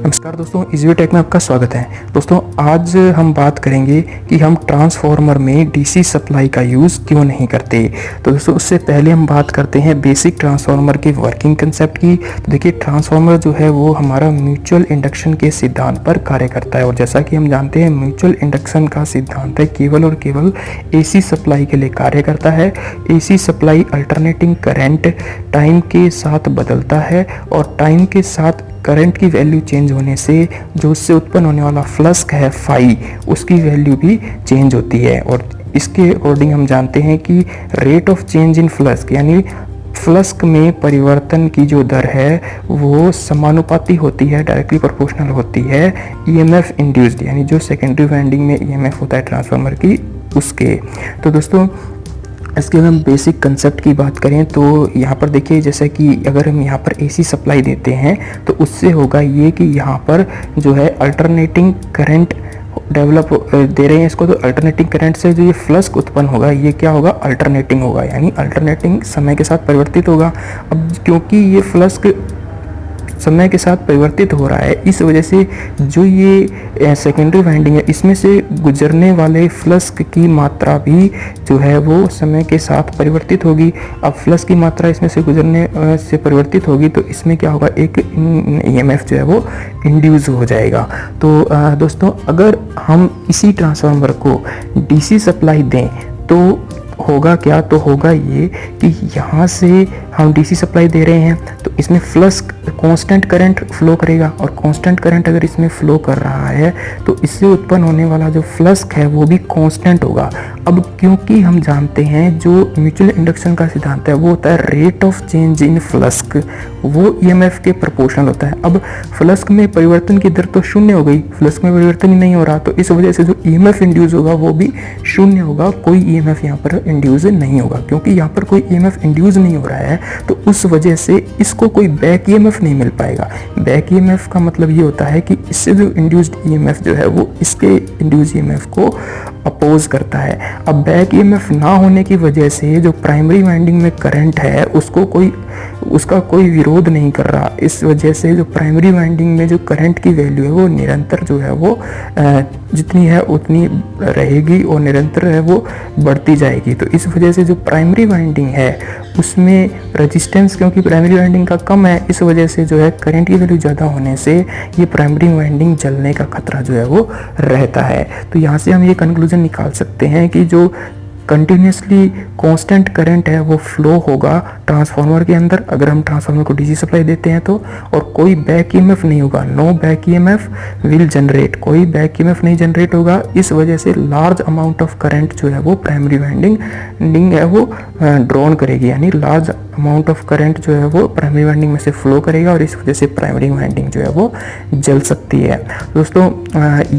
नमस्कार दोस्तों, इज़वी टेक में आपका स्वागत है। दोस्तों आज हम बात करेंगे कि हम ट्रांसफार्मर में डीसी सप्लाई का यूज़ क्यों नहीं करते। तो दोस्तों उससे पहले हम बात करते हैं बेसिक ट्रांसफार्मर के वर्किंग कंसेप्ट की। तो देखिए ट्रांसफार्मर जो है वो हमारा म्यूचुअल इंडक्शन के सिद्धांत पर कार्य करता है और जैसा कि हम जानते हैं म्यूचुअल इंडक्शन का सिद्धांत है केवल और केवल एसी सप्लाई के लिए कार्य करता है। AC supply alternating current time के साथ बदलता है और टाइम के साथ करंट की वैल्यू चेंज होने से जो उससे उत्पन्न होने वाला फ्लक्स है फाई, उसकी वैल्यू भी चेंज होती है। और इसके अकॉर्डिंग हम जानते हैं कि rate of change in flux यानी फ्लक्स में परिवर्तन की जो दर है वो समानुपाती होती है, डायरेक्टली प्रोपोर्शनल होती है ईएमएफ इंड्यूस्ड यानी जो सेकेंडरी वाइंडिंग में ईएमएफ होता है ट्रांसफार्मर की उसके। तो दोस्तों इसके अगर हम बेसिक कंसेप्ट की बात करें तो यहाँ पर देखिए जैसे कि अगर हम यहाँ पर एसी सप्लाई देते हैं तो उससे होगा ये कि यहाँ पर जो है अल्टरनेटिंग करंट डेवलप दे रहे हैं इसको, तो अल्टरनेटिंग करंट से जो ये फ्लक्स उत्पन्न होगा ये क्या होगा, अल्टरनेटिंग होगा यानी अल्टरनेटिंग समय के साथ परिवर्तित होगा। अब क्योंकि ये फ्लक्स समय के साथ परिवर्तित हो रहा है इस वजह से जो ये सेकेंडरी वाइंडिंग है इसमें से गुजरने वाले फ्लक्स की मात्रा भी जो है वो समय के साथ परिवर्तित होगी। अब फ्लक्स की मात्रा इसमें से गुजरने से परिवर्तित होगी तो इसमें क्या होगा, एक ईएमएफ जो है वो इंड्यूस हो जाएगा। तो दोस्तों अगर हम इसी ट्रांसफार्मर को डीसी सप्लाई दें तो होगा क्या, तो होगा ये कि यहाँ से हम डीसी सप्लाई दे रहे हैं तो इसमें फ्लक्स कांस्टेंट करंट फ्लो करेगा और कांस्टेंट करंट अगर इसमें फ्लो कर रहा है तो इससे उत्पन्न होने वाला जो फ्लक्स है वो भी कांस्टेंट होगा। अब क्योंकि हम जानते हैं जो म्यूचुअल इंडक्शन का सिद्धांत है वो होता है rate of change in flux, वो ईएमएफ के प्रोपोर्शनल होता है। अब फ्लक्स में परिवर्तन की दर तो शून्य हो गई, फ्लक्स में परिवर्तन ही नहीं हो रहा तो इस वजह से जो ईएमएफ इंड्यूस होगा वो भी शून्य होगा, कोई ईएमएफ यहाँ पर इंड्यूस नहीं होगा। क्योंकि यहाँ पर कोई ईएमएफ इंड्यूस नहीं हो रहा है तो उस वजह से इसको कोई बैक ईएमएफ नहीं मिल पाएगा। बैक ईएमएफ का मतलब ये होता है कि इससे जो इंड्यूस्ड ईएमएफ जो है वो इसके इंड्यूस ईएमएफ को अपोज करता है। अब बैक ईएमएफ ना होने की वजह से जो प्राइमरी वाइंडिंग में करंट है उसका कोई विरोध नहीं कर रहा। इस वजह से जो प्राइमरी वाइंडिंग में जो करंट की वैल्यू है वो निरंतर जो है वो जितनी है उतनी रहेगी और निरंतर है वो बढ़ती जाएगी। तो इस वजह से जो प्राइमरी वाइंडिंग है उसमें रेजिस्टेंस क्योंकि प्राइमरी वाइंडिंग का कम है इस वजह से जो है करंट की वैल्यू ज़्यादा होने से ये प्राइमरी वाइंडिंग जलने का खतरा जो है वो रहता है। तो यहाँ से हम ये कंक्लूजन निकाल सकते हैं कि जो कंटिन्यूसली कांस्टेंट करंट है वो फ्लो होगा ट्रांसफार्मर के अंदर अगर हम ट्रांसफार्मर को डीसी सप्लाई देते हैं तो, और कोई बैक ईएमएफ नहीं होगा, no back EMF will generate, कोई बैक ईएमएफ नहीं जनरेट होगा। इस वजह से लार्ज अमाउंट ऑफ करंट जो है वो प्राइमरी वाइंडिंग है वो ड्रॉन करेगी यानी लार्ज अमाउंट ऑफ करंट जो है वो प्राइमरी वाइंडिंग में से फ्लो करेगा और इस वजह से प्राइमरी वाइंडिंग जो है वो जल सकती है। दोस्तों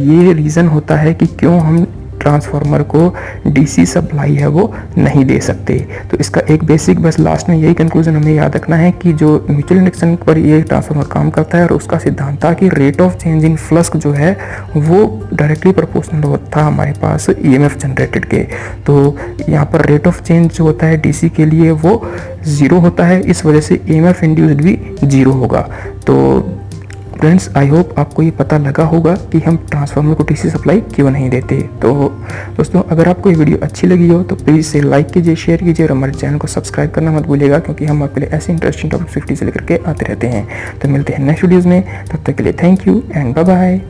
ये रीज़न होता है कि क्यों हम ट्रांसफार्मर को डीसी सप्लाई है वो नहीं दे सकते। तो इसका एक बेसिक बस लास्ट में यही कंक्लूजन हमें याद रखना है कि जो म्यूचुअल इंडक्शन पर ये ट्रांसफार्मर काम करता है और उसका सिद्धांत था कि rate of change in flux जो है वो डायरेक्टली प्रोपोर्शनल होता हमारे पास ईएमएफ जनरेटेड के। तो यहाँ पर रेट ऑफ चेंज जो होता है डीसी के लिए वो 0 होता है, इस वजह से ईएमएफ इंड्यूस्ड भी 0 होगा। तो फ्रेंड्स आई होप आपको ये पता लगा होगा कि हम ट्रांसफार्मर को डीसी सप्लाई क्यों नहीं देते। तो दोस्तों अगर आपको ये वीडियो अच्छी लगी हो तो प्लीज़ इसे लाइक कीजिए, शेयर कीजिए और हमारे चैनल को सब्सक्राइब करना मत भूलिएगा क्योंकि हम आपके लिए ऐसे इंटरेस्टिंग टॉपिक से लेकर के आते रहते हैं। तो मिलते हैं नेक्स्ट वीडियोज़ में, तब तक के लिए thank you and bye bye.